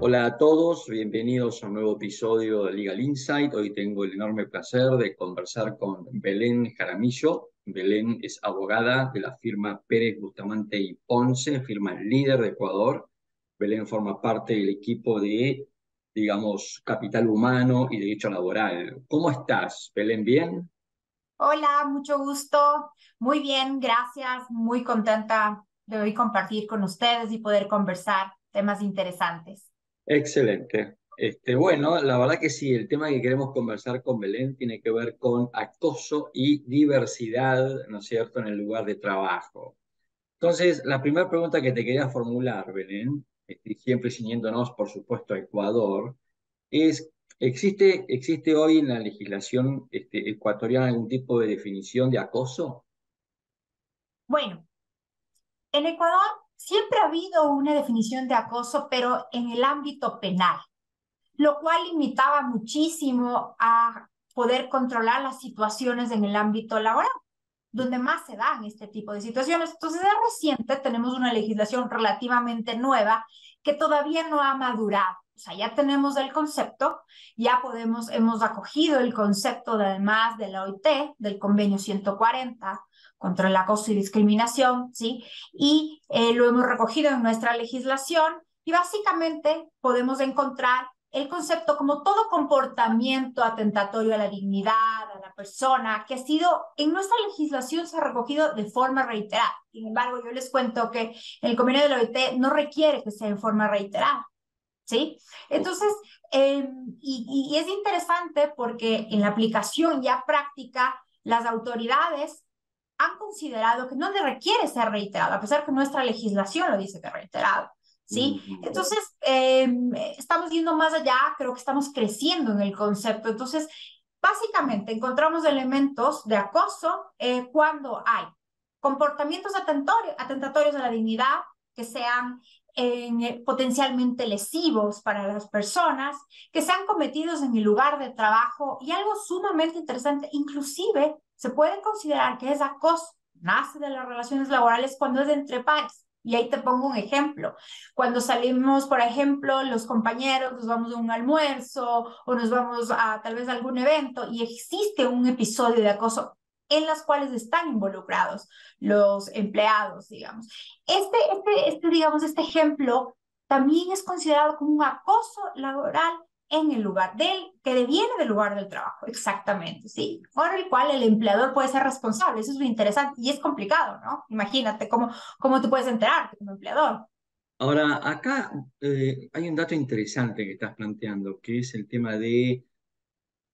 Hola a todos, bienvenidos a un nuevo episodio de Legal Insight. Hoy tengo el enorme placer de conversar con Belén Jaramillo. Belén es abogada de la firma Pérez Bustamante y Ponce, firma líder de Ecuador. Belén forma parte del equipo de, digamos, capital humano y derecho laboral. ¿Cómo estás, Belén? ¿Bien? Hola, mucho gusto. Muy bien, gracias. Muy contenta de hoy compartir con ustedes y poder conversar temas interesantes. Excelente. Bueno, la verdad que sí, el tema que queremos conversar con Belén tiene que ver con acoso y diversidad, ¿no es cierto?, en el lugar de trabajo. Entonces, la primera pregunta que te quería formular, Belén, siempre ciñéndonos, por supuesto, a Ecuador, es, ¿existe hoy en la legislación ecuatoriana algún tipo de definición de acoso? Bueno, en Ecuador siempre ha habido una definición de acoso, pero en el ámbito penal, lo cual limitaba muchísimo a poder controlar las situaciones en el ámbito laboral, donde más se dan este tipo de situaciones. Entonces, es reciente, tenemos una legislación relativamente nueva que todavía no ha madurado. O sea, ya tenemos el concepto, ya hemos acogido el concepto de, además de la OIT, del convenio 140 contra el acoso y discriminación, ¿sí? Y lo hemos recogido en nuestra legislación y básicamente podemos encontrar el concepto como todo comportamiento atentatorio a la dignidad, a la persona, que ha sido en nuestra legislación se ha recogido de forma reiterada. Sin embargo, yo les cuento que el convenio de la OIT no requiere que sea en forma reiterada, ¿sí? Entonces, y es interesante porque en la aplicación ya práctica, las autoridades han considerado que no le requiere ser reiterado, a pesar que nuestra legislación lo dice que es reiterado. ¿Sí? Mm. Entonces, estamos yendo más allá, creo que estamos creciendo en el concepto. Entonces, básicamente encontramos elementos de acoso cuando hay comportamientos atentatorios a la dignidad que sean potencialmente lesivos para las personas, que sean cometidos en el lugar de trabajo y algo sumamente interesante, inclusive se puede considerar que es acoso, nace de las relaciones laborales cuando es entre pares. Y ahí te pongo un ejemplo. Cuando salimos, por ejemplo, los compañeros, nos vamos a un almuerzo o nos vamos a tal vez a algún evento y existe un episodio de acoso en las cuales están involucrados los empleados, digamos. Digamos, este ejemplo también es considerado como un acoso laboral en el lugar del, que deviene del lugar del trabajo, exactamente, ¿sí? Por el cual el empleador puede ser responsable, eso es lo interesante y es complicado, ¿no? Imagínate cómo tú puedes enterarte como empleador. Ahora, acá hay un dato interesante que estás planteando, que es el tema de,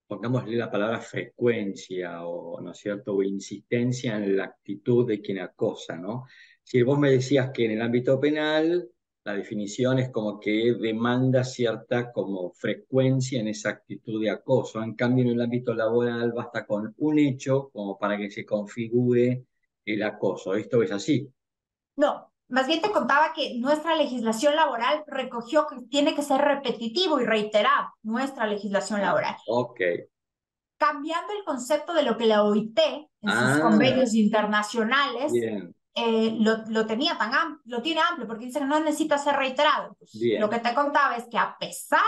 pongámosle la palabra frecuencia o, ¿no es cierto?, o insistencia en la actitud de quien acosa, ¿no? Si vos me decías que en el ámbito penal la definición es como que demanda cierta como frecuencia en esa actitud de acoso, en cambio en el ámbito laboral basta con un hecho como para que se configure el acoso. ¿Esto es así? No, más bien te contaba que nuestra legislación laboral recogió que tiene que ser repetitivo y reiterado, nuestra legislación Ah, laboral. ok. Cambiando el concepto de lo que la OIT en sus Ah, convenios internacionales bien, lo tenía lo tiene amplio, porque dice que no necesita ser reiterado. Pues, lo bien. que te contaba es que a pesar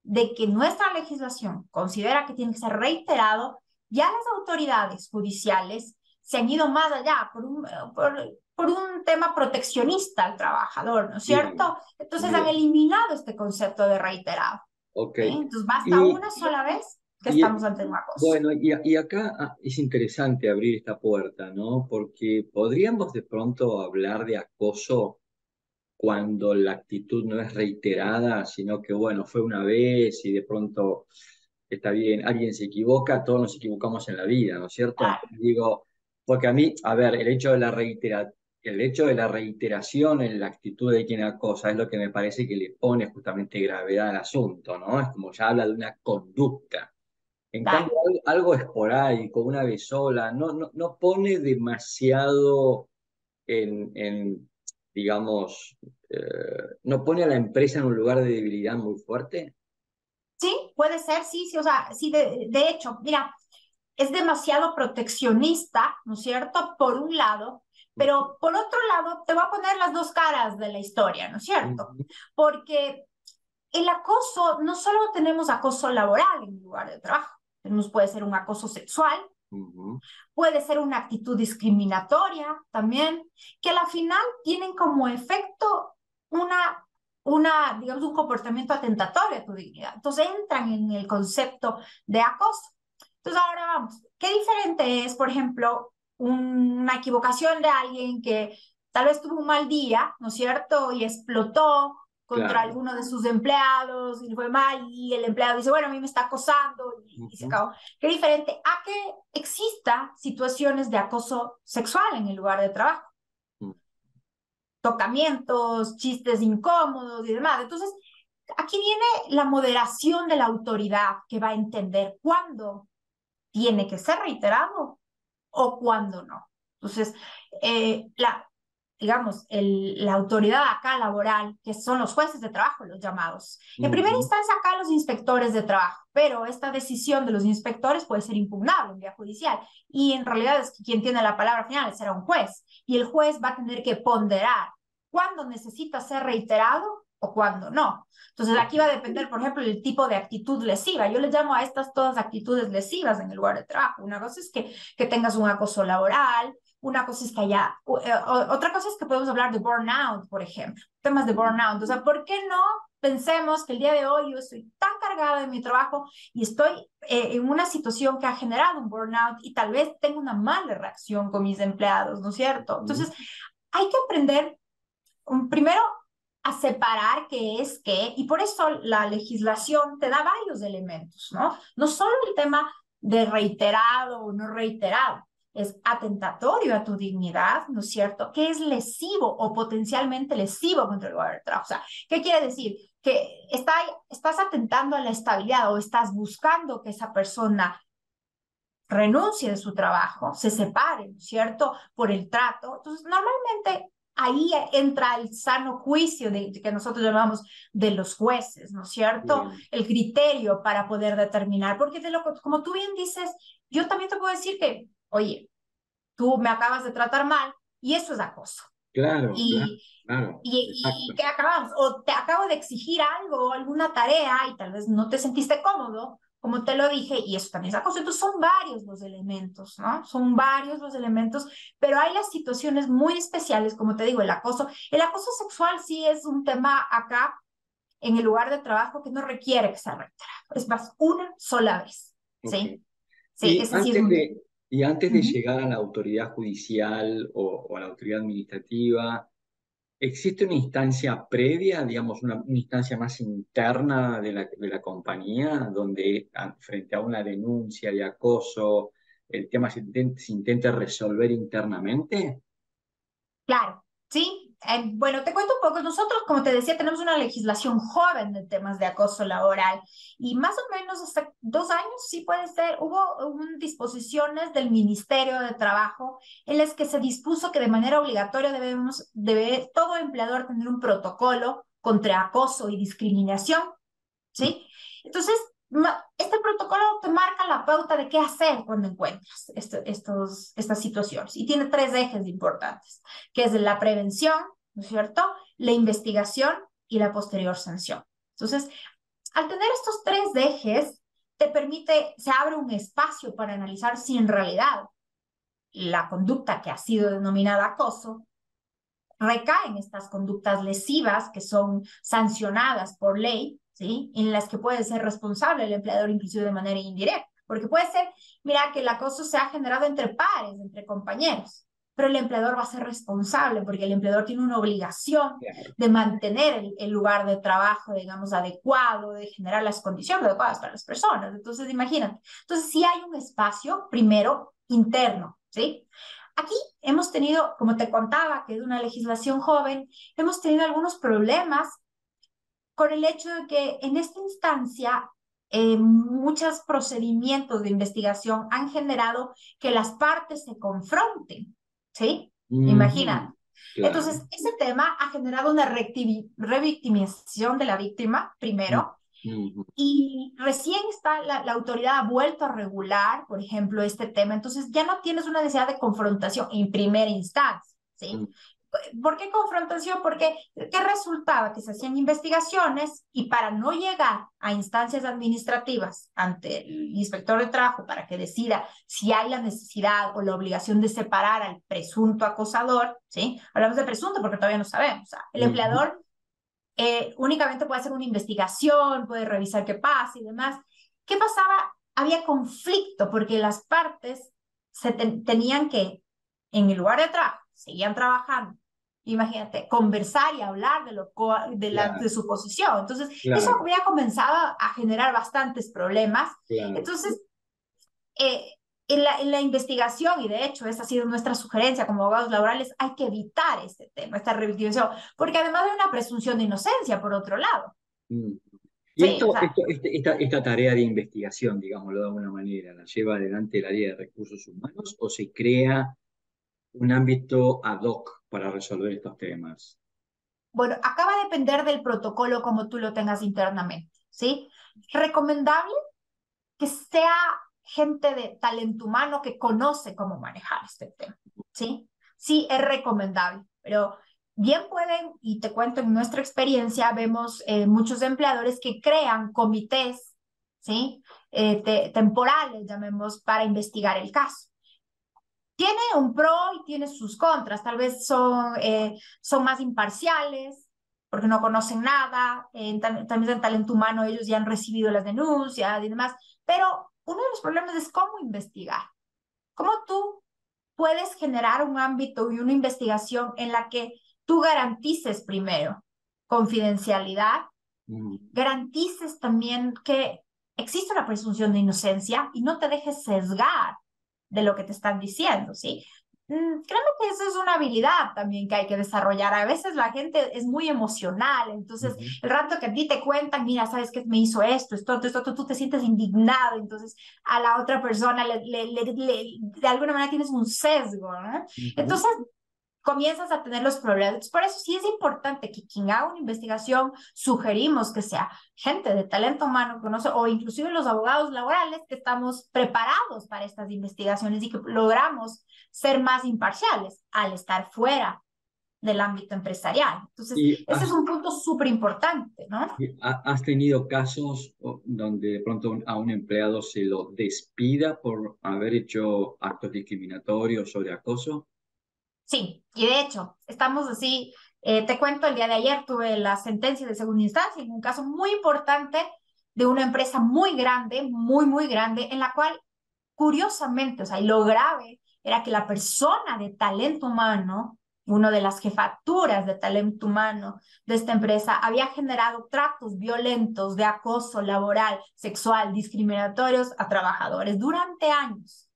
de que nuestra legislación considera que tiene que ser reiterado, ya las autoridades judiciales se han ido más allá por un tema proteccionista al trabajador, ¿no es Bien, cierto? Entonces han bien, eliminado este concepto de reiterado. ok. ¿Sí? Entonces basta Y, una sola vez que estamos y ante un acoso. bueno, y acá es interesante abrir esta puerta, ¿no? Porque podríamos de pronto hablar de acoso cuando la actitud no es reiterada, sino que, bueno, fue una vez y de pronto está bien, alguien se equivoca, todos nos equivocamos en la vida, ¿no es cierto? Ah, Entonces digo, porque a mí, a ver, el hecho de la reiteración en la actitud de quien acosa es lo que me parece que le pone justamente gravedad al asunto, ¿no? Es como ya habla de una conducta. En cambio, claro. algo esporádico, una vez sola, no pone demasiado digamos, no pone a la empresa en un lugar de debilidad muy fuerte. Sí, puede ser, sí, sí, o sea, sí, de hecho, mira, es demasiado proteccionista, ¿no es cierto? Por un lado, pero por otro lado, te voy a poner las dos caras de la historia, ¿no es cierto? Ujú. Porque el acoso, no solo tenemos acoso laboral en el lugar de trabajo, puede ser un acoso sexual, puede ser una actitud discriminatoria también, que a la final tienen como efecto digamos, un comportamiento atentatorio a tu dignidad. Entonces entran en el concepto de acoso. Entonces ahora vamos, ¿qué diferente es, por ejemplo, una equivocación de alguien que tal vez tuvo un mal día, ¿no es cierto? Y explotó contra Claro. alguno de sus empleados y le fue mal y el empleado dice, bueno, a mí me está acosando y se acabó. Qué diferente a que exista situaciones de acoso sexual en el lugar de trabajo, tocamientos, chistes incómodos y demás. Entonces, aquí viene la moderación de la autoridad que va a entender cuándo tiene que ser reiterado o cuándo no. Entonces, digamos, la autoridad acá laboral, que son los jueces de trabajo, los llamados. En primera instancia, acá los inspectores de trabajo, pero esta decisión de los inspectores puede ser impugnable en vía judicial. Y en realidad es que quien tiene la palabra final será un juez. Y el juez va a tener que ponderar cuándo necesita ser reiterado o cuándo no. Entonces aquí va a depender, por ejemplo, el tipo de actitud lesiva. Yo les llamo a estas todas actitudes lesivas en el lugar de trabajo. Una cosa es que tengas un acoso laboral, una cosa es que haya, otra cosa es que podemos hablar de burnout, por ejemplo, temas de burnout. O sea, ¿por qué no pensemos que el día de hoy yo estoy tan cargada de mi trabajo y estoy en una situación que ha generado un burnout y tal vez tengo una mala reacción con mis empleados, ¿no es cierto? Entonces, hay que aprender primero a separar qué es qué, y por eso la legislación te da varios elementos, ¿no? No solo el tema de reiterado o no reiterado, es atentatorio a tu dignidad, ¿no es cierto? ¿Qué es lesivo o potencialmente lesivo contra el lugar de trabajo? O sea, ¿qué quiere decir? Que estás atentando a la estabilidad o estás buscando que esa persona renuncie de su trabajo, se separe, ¿no es cierto? Por el trato. Entonces, normalmente ahí entra el sano juicio que nosotros llamamos de los jueces, ¿no es cierto? Bien. El criterio para poder determinar, porque como tú bien dices, yo también te puedo decir que, oye, tú me acabas de tratar mal y eso es acoso. Claro, claro, Y, claro, y exacto. que acabamos, o te acabo de exigir algo o alguna tarea y tal vez no te sentiste cómodo, como te lo dije, y eso también es acoso. Entonces son varios los elementos, ¿no? Son varios los elementos, pero hay las situaciones muy especiales, como te digo, el acoso. El acoso sexual sí es un tema acá en el lugar de trabajo que no requiere que sea reiterado. Es más, una sola vez, Ok. ¿sí? Sí, Y ese sí es antes un... y antes de Ujú. llegar a la autoridad judicial o a la autoridad administrativa, ¿existe una instancia previa, digamos, una instancia más interna de la compañía, donde frente a una denuncia de acoso, el tema se intente resolver internamente? Claro, sí. Bueno, te cuento un poco. Nosotros, como te decía, tenemos una legislación joven de temas de acoso laboral y más o menos hasta 2 años, sí puede ser, hubo disposiciones del Ministerio de Trabajo en las que se dispuso que de manera obligatoria debe todo empleador tener un protocolo contra acoso y discriminación, ¿sí? Entonces, este protocolo te marca la pauta de qué hacer cuando encuentras estas situaciones y tiene 3 ejes importantes, que es la prevención, ¿no es cierto? La investigación y la posterior sanción. Entonces, al tener estos 3 ejes, se abre un espacio para analizar si en realidad la conducta que ha sido denominada acoso recaen estas conductas lesivas que son sancionadas por ley, ¿sí? En las que puede ser responsable el empleador inclusive de manera indirecta. Porque puede ser, mira, que el acoso se ha generado entre pares, entre compañeros, pero el empleador va a ser responsable porque el empleador tiene una obligación Claro. de mantener el lugar de trabajo, digamos, adecuado, de generar las condiciones adecuadas para las personas. Entonces, imagínate. Entonces, sí hay un espacio, primero, interno, ¿sí? Aquí hemos tenido, como te contaba, que es una legislación joven, hemos tenido algunos problemas con el hecho de que en esta instancia muchos procedimientos de investigación han generado que las partes se confronten, ¿sí? Imagina. Ujú. Claro. Entonces, ese tema ha generado una revictimización de la víctima, Mm, primero, ujú. y recién está la autoridad ha vuelto a regular, por ejemplo, este tema. Entonces ya no tienes una necesidad de confrontación en primera instancia, Mm. ¿sí? ¿Por qué confrontación? Porque ¿qué resultaba? Que se hacían investigaciones y para no llegar a instancias administrativas ante el inspector de trabajo para que decida si hay la necesidad o la obligación de separar al presunto acosador, ¿sí? Hablamos de presunto porque todavía no sabemos. O sea, el Ujú. empleador únicamente puede hacer una investigación, puede revisar qué pasa y demás. ¿Qué pasaba? Había conflicto porque las partes tenían que, en el lugar de trabajo, seguían trabajando. Imagínate, conversar y hablar de Claro, su posición. Entonces, eso claro, había comenzado a generar bastantes problemas. claro. Entonces, eh, en la investigación, y de hecho esa ha sido nuestra sugerencia como abogados laborales, hay que evitar este tema, esta revictimización, porque además hay una presunción de inocencia por otro lado. Mm. Y Sí, o sea, esta tarea de investigación, digámoslo de alguna manera, ¿la lleva adelante el área de recursos humanos o se crea un ámbito ad hoc para resolver estos temas? bueno, acá va a depender del protocolo como tú lo tengas internamente, ¿sí? Recomendable que sea gente de talento humano que conoce cómo manejar este tema, ¿sí? Sí, es recomendable, pero bien pueden, y te cuento en nuestra experiencia, vemos muchos empleadores que crean comités, ¿sí? Temporales, llamemos, para investigar el caso. Tiene un pro y tiene sus contras. Tal vez son más imparciales porque no conocen nada. También en talento humano ellos ya han recibido las denuncias y demás. Pero uno de los problemas es cómo investigar. ¿Cómo tú puedes generar un ámbito y una investigación en la que tú garantices primero confidencialidad, Mm. garantices también que existe una presunción de inocencia y no te dejes sesgar de lo que te están diciendo, ¿sí? Créeme que eso es una habilidad también que hay que desarrollar. A veces la gente es muy emocional, entonces Ujú. el rato que a ti te cuentan, mira, ¿sabes qué? Me hizo esto, tú te sientes indignado, entonces a la otra persona de alguna manera tienes un sesgo, ¿no? Ujú. Entonces comienzas a tener los problemas. Por eso sí es importante que quien haga una investigación, sugerimos que sea gente de talento humano, conoce, o inclusive los abogados laborales que estamos preparados para estas investigaciones y que logramos ser más imparciales al estar fuera del ámbito empresarial. Entonces, ¿Y ese es un punto súper importante, ¿no? has tenido casos donde de pronto a un empleado se lo despida por haber hecho actos discriminatorios sobre acoso? Sí, y de hecho, estamos así, te cuento, el día de ayer tuve la sentencia de segunda instancia en un caso muy importante de una empresa muy grande, muy grande, en la cual, curiosamente, o sea, y lo grave era que la persona de talento humano, una de las jefaturas de talento humano de esta empresa, había generado tratos violentos de acoso laboral, sexual, discriminatorios a trabajadores durante años.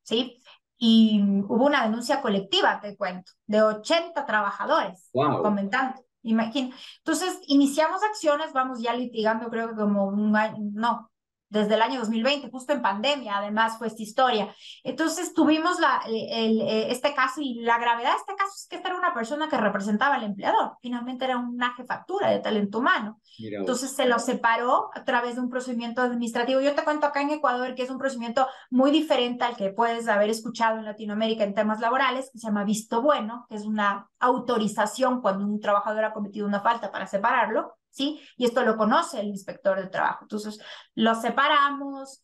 ¿Sí? Y hubo una denuncia colectiva, te cuento, de 80 trabajadores ¡Wow! comentando. Imagina. Entonces, iniciamos acciones, vamos ya litigando, creo que como un año, no, desde el año 2020, justo en pandemia, además fue esta historia. Entonces, tuvimos este caso y la gravedad de este caso es que esta era una persona que representaba al empleador, finalmente era una jefatura de talento humano. Mira Entonces, vos. se lo separó a través de un procedimiento administrativo. Yo te cuento acá en Ecuador que es un procedimiento muy diferente al que puedes haber escuchado en Latinoamérica en temas laborales, que se llama visto bueno, que es una autorización cuando un trabajador ha cometido una falta para separarlo, ¿sí? Y esto lo conoce el inspector de trabajo. Entonces, lo separamos,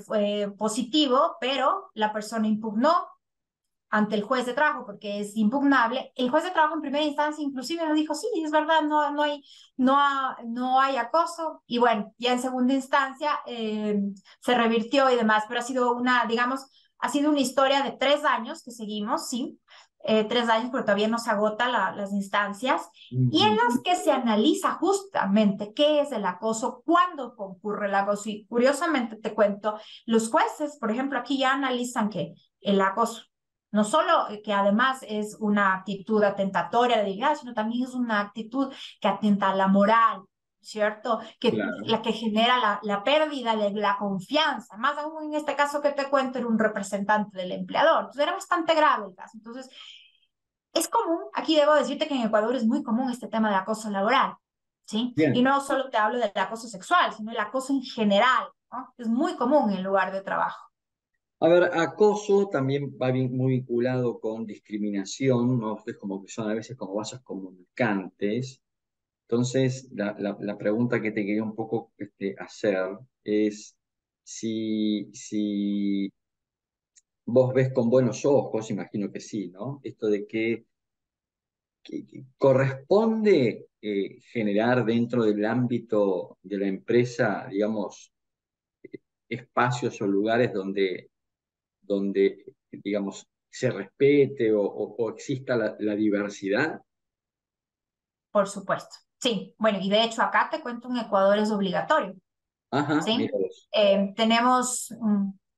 fue positivo, pero la persona impugnó ante el juez de trabajo porque es impugnable. El juez de trabajo en primera instancia inclusive nos dijo, sí, es verdad, no hay acoso. Y bueno, ya en segunda instancia se revirtió y demás, pero ha sido una, digamos, ha sido una historia de 3 años que seguimos, sí, 3 años, pero todavía no se agota las instancias y en Ujú. las que se analiza justamente qué es el acoso, cuándo concurre el acoso. Y curiosamente te cuento, los jueces, por ejemplo, aquí ya analizan que el acoso no solo que además es una actitud atentatoria de dignidad, sino también es una actitud que atenta a la moral, ¿cierto? Que Claro. la que genera la pérdida de la confianza. Más aún en este caso que te cuento, era un representante del empleador. Entonces era bastante grave el caso. Entonces, es común, aquí debo decirte que en Ecuador es muy común este tema de acoso laboral, ¿sí? Y Bien. no solo te hablo del acoso sexual, sino el acoso en general, ¿no? Es muy común en el lugar de trabajo. A ver, acoso también va muy vinculado con discriminación, ¿no? Es como que son a veces como vasos comunicantes. Entonces, la pregunta que te quería un poco hacer es si vos ves con buenos ojos, imagino que sí, ¿no? Esto de que corresponde generar dentro del ámbito de la empresa, digamos, espacios o lugares donde digamos, se respete o exista la diversidad. Por supuesto. Sí, bueno, y de hecho acá te cuento, en Ecuador es obligatorio. Ajá, mira ¿Sí? vos.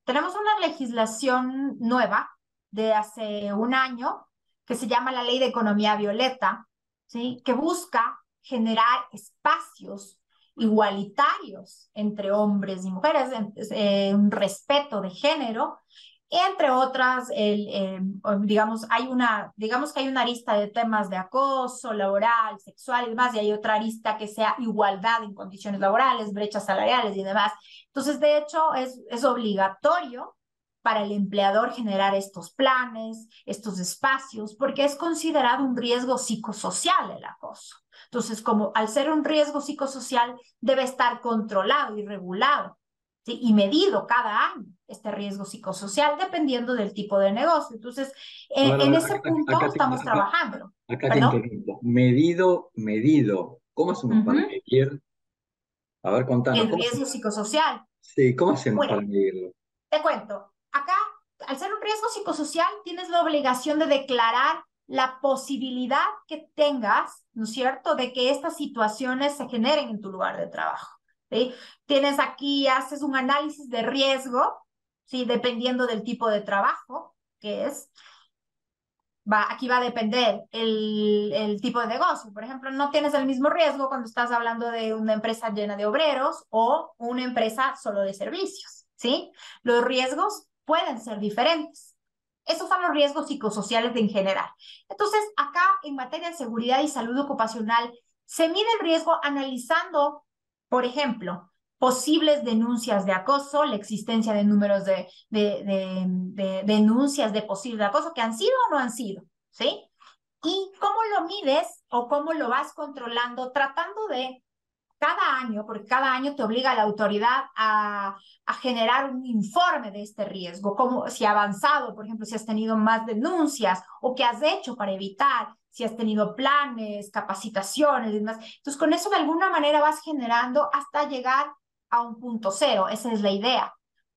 Tenemos una legislación nueva de hace un año que se llama la Ley de Economía Violeta, ¿sí? Que busca generar espacios igualitarios entre hombres y mujeres, un respeto de género, entre otras, digamos que hay una arista de temas de acoso laboral, sexual y demás, y hay otra arista que sea igualdad en condiciones laborales, brechas salariales y demás. Entonces, de hecho, es obligatorio para el empleador generar estos planes, estos espacios, porque es considerado un riesgo psicosocial el acoso. Entonces, como al ser un riesgo psicosocial, debe estar controlado y regulado, ¿sí? Y medido cada año este riesgo psicosocial dependiendo del tipo de negocio. Entonces, A en ver, ese punto estamos trabajando. acá te ¿Perdón? interrumpo. Medido, medido. ¿Cómo hacemos para Uh-huh. medir? A ver, contanos, El riesgo psicosocial. sí, ¿cómo hacemos para Bueno, medirlo? te cuento, acá, al ser un riesgo psicosocial, tienes la obligación de declarar la posibilidad que tengas, ¿no es cierto?, de que estas situaciones se generen en tu lugar de trabajo. ¿Sí? Tienes aquí, haces un análisis de riesgo, ¿sí? Dependiendo del tipo de trabajo que es. Aquí va a depender el tipo de negocio. Por ejemplo, no tienes el mismo riesgo cuando estás hablando de una empresa llena de obreros o una empresa solo de servicios, ¿sí? Los riesgos pueden ser diferentes. Esos son los riesgos psicosociales en general. Entonces, acá en materia de seguridad y salud ocupacional, se mide el riesgo analizando, por ejemplo, posibles denuncias de acoso, la existencia de números de denuncias de posible acoso que han sido o no han sido, ¿sí? ¿Y cómo lo mides o cómo lo vas controlando? Tratando de cada año, porque cada año te obliga la autoridad a generar un informe de este riesgo, como si ha avanzado, por ejemplo, si has tenido más denuncias o qué has hecho para evitar, si has tenido planes, capacitaciones y demás. Entonces, con eso de alguna manera vas generando hasta llegar a un punto cero. Esa es la idea.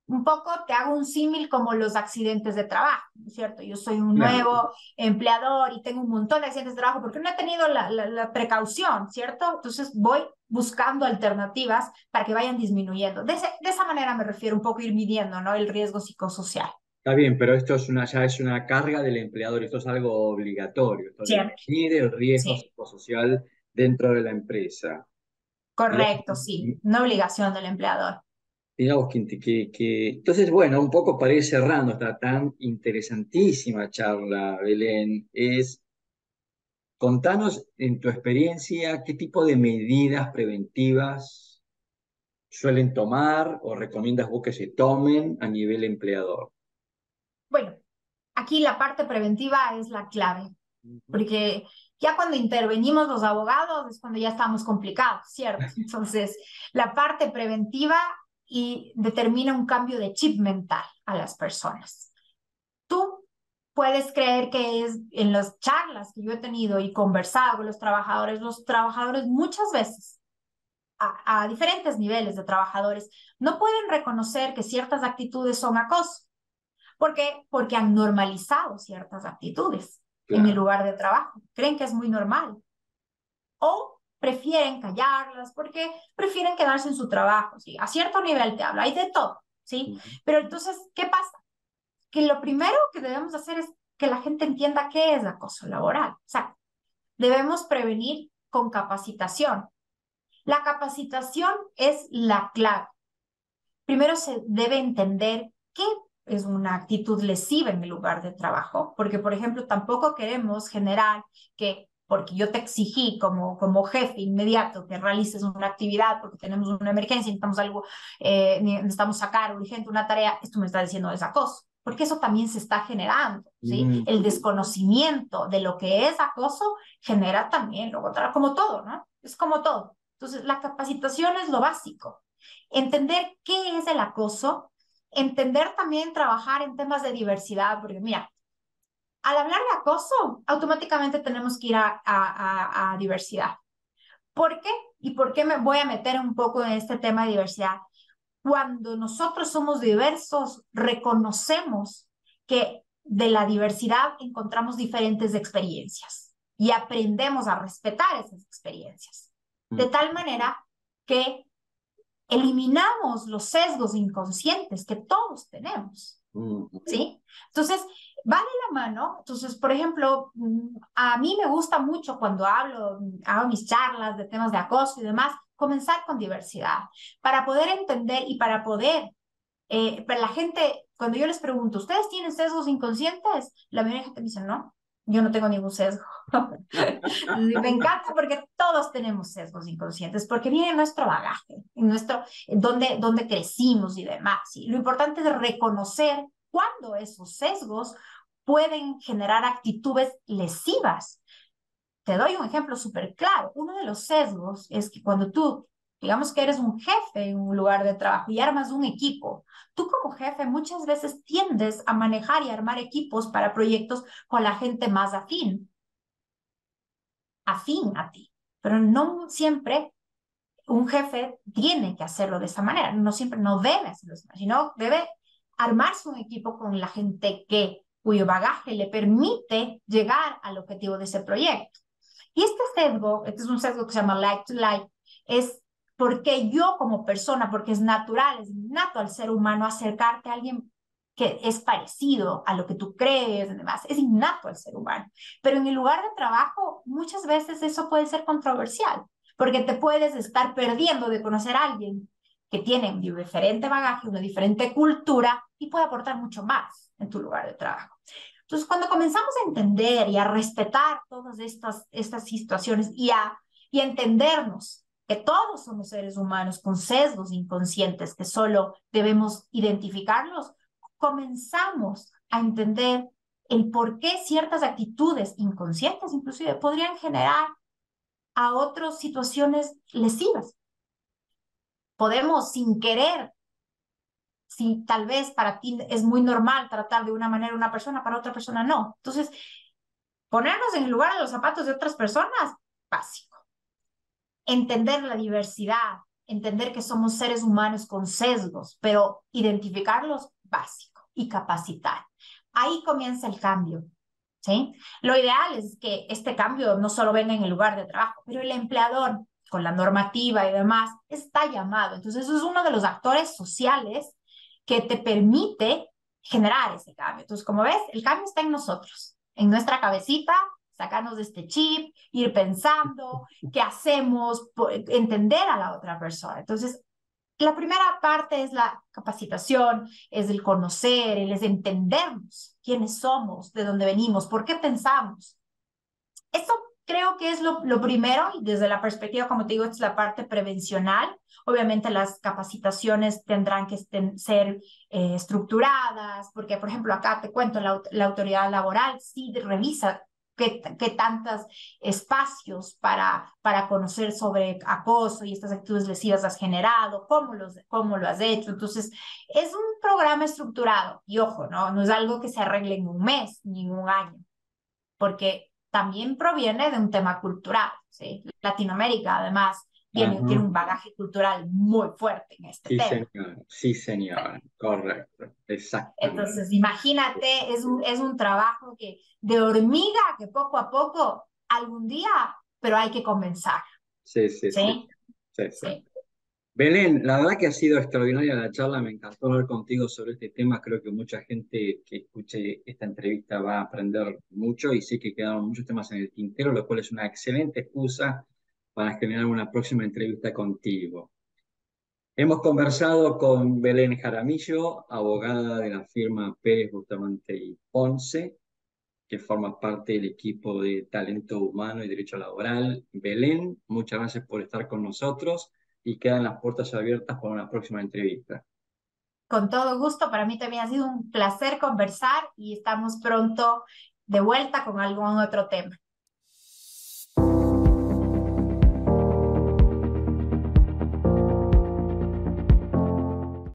Un poco te hago un símil como los accidentes de trabajo, ¿no es cierto? Yo soy un Claro, nuevo empleador y tengo un montón de accidentes de trabajo porque no he tenido la precaución, ¿cierto? Entonces voy buscando alternativas para que vayan disminuyendo. De esa manera me refiero un poco a ir midiendo, ¿no? El riesgo psicosocial. está bien, pero esto es ya es una carga del empleador, esto es algo obligatorio, esto de Cierto. medir el riesgo Sí, psicosocial dentro de la empresa. Mirá, correcto, sí. Una obligación del empleador. mirá vos Entonces, bueno, un poco para ir cerrando esta tan interesantísima charla, Belén, contanos en tu experiencia qué tipo de medidas preventivas suelen tomar o recomiendas vos que se tomen a nivel empleador. Bueno, aquí la parte preventiva es la clave, Ujú. porque ya cuando intervenimos los abogados es cuando ya estamos complicados, ¿cierto? Entonces, la parte preventiva y determina un cambio de chip mental a las personas. Tú puedes creer que es en las charlas que yo he tenido y conversado con los trabajadores muchas veces a diferentes niveles de trabajadores no pueden reconocer que ciertas actitudes son acoso. ¿Por qué? Porque han normalizado ciertas actitudes en el Claro. lugar de trabajo. Creen que es muy normal. O prefieren callarlas porque prefieren quedarse en su trabajo. ¿Sí? A cierto nivel te hablo, hay de todo. ¿Sí? Ujú. Pero entonces, ¿qué pasa? Que lo primero que debemos hacer es que la gente entienda qué es acoso laboral. O sea, debemos prevenir con capacitación. La capacitación es la clave. Primero se debe entender qué es una actitud lesiva en el lugar de trabajo, porque, por ejemplo, tampoco queremos generar que porque yo te exigí como jefe inmediato que realices una actividad porque tenemos una emergencia, necesitamos algo, necesitamos sacar urgente una tarea, esto me está diciendo es acoso, porque eso también se está generando, ¿sí? Mm, El desconocimiento de lo que es acoso genera también, luego, como todo, ¿no? Es como todo. Entonces, la capacitación es lo básico. Entender qué es el acoso, entender también trabajar en temas de diversidad, porque mira, al hablar de acoso, automáticamente tenemos que ir a diversidad. ¿Por qué? ¿Y por qué me voy a meter un poco en este tema de diversidad? Cuando nosotros somos diversos, reconocemos que de la diversidad encontramos diferentes experiencias y aprendemos a respetar esas experiencias. De mm, tal manera que eliminamos los sesgos inconscientes que todos tenemos. mm, ¿Sí? Entonces, va de la mano. Entonces, por ejemplo, a mí me gusta mucho cuando hago mis charlas de temas de acoso y demás, comenzar con diversidad, para poder entender y para poder, pero la gente, cuando yo les pregunto, ¿ustedes tienen sesgos inconscientes? La mayoría de la gente me dice, no, yo no tengo ningún sesgo. Me encanta porque todos tenemos sesgos inconscientes, porque viene nuestro bagaje, en nuestro, donde crecimos y demás. ¿Sí? Lo importante es reconocer cuando esos sesgos pueden generar actitudes lesivas. Te doy un ejemplo súper claro. Uno de los sesgos es que cuando tú, digamos que eres un jefe en un lugar de trabajo y armas un equipo, tú como jefe muchas veces tiendes a manejar y armar equipos para proyectos con la gente más afín a ti, pero no siempre un jefe tiene que hacerlo de esa manera, no siempre, no debe hacerlo de esa manera, sino debe armarse un equipo con la gente cuyo bagaje le permite llegar al objetivo de ese proyecto. Y este sesgo, este es un sesgo que se llama like to like, es porque yo como persona, porque es natural, es innato al ser humano acercarte a alguien que es parecido a lo que tú crees y demás, es innato al ser humano. Pero en el lugar de trabajo, muchas veces eso puede ser controversial, porque te puedes estar perdiendo de conocer a alguien que tiene un diferente bagaje, una diferente cultura y puede aportar mucho más en tu lugar de trabajo. Entonces, cuando comenzamos a entender y a respetar todas estas situaciones y a entendernos que todos somos seres humanos con sesgos inconscientes que solo debemos identificarlos, comenzamos a entender el por qué ciertas actitudes inconscientes inclusive podrían generar a otras situaciones lesivas. Podemos sin querer, si tal vez para ti es muy normal tratar de una manera a una persona, para otra persona no. Entonces, ponernos en el lugar de los zapatos de otras personas, básico. Entender la diversidad, entender que somos seres humanos con sesgos, pero identificarlos, básico. Y capacitar. Ahí comienza el cambio. ¿Sí? Lo ideal es que este cambio no solo venga en el lugar de trabajo, pero el empleador, con la normativa y demás, está llamado. Entonces, eso es uno de los actores sociales que te permite generar ese cambio. Entonces, como ves, el cambio está en nosotros, en nuestra cabecita, sacarnos de este chip, ir pensando qué hacemos, entender a la otra persona. Entonces, la primera parte es la capacitación, es el conocer, es entendernos quiénes somos, de dónde venimos, por qué pensamos. Esto creo que es lo primero y desde la perspectiva, como te digo, es la parte prevencional. Obviamente las capacitaciones tendrán que ser estructuradas, porque por ejemplo acá te cuento, la autoridad laboral sí revisa qué tantos espacios para conocer sobre acoso y estas actitudes lesivas has generado, cómo lo has hecho. Entonces, es un programa estructurado y ojo, no es algo que se arregle en un mes ni en un año porque también proviene de un tema cultural, ¿sí? Latinoamérica, además, tiene ajá. un bagaje cultural muy fuerte en este tema. Sí, señora, correcto, exactamente. Entonces, imagínate, es un trabajo de hormiga que poco a poco, algún día, pero hay que comenzar, Sí, sí, sí, ¿sí? sí, sí. Sí. Belén, la verdad que ha sido extraordinaria la charla, me encantó hablar contigo sobre este tema, creo que mucha gente que escuche esta entrevista va a aprender mucho y sé que quedaron muchos temas en el tintero, lo cual es una excelente excusa para generar una próxima entrevista contigo. Hemos conversado con Belén Jaramillo, abogada de la firma Pérez Bustamante y Ponce. que forma parte del equipo de Talento Humano y Derecho Laboral. Belén, muchas gracias por estar con nosotros y quedan las puertas abiertas para una próxima entrevista. Con todo gusto, para mí también ha sido un placer conversar y estamos pronto de vuelta con algún otro tema.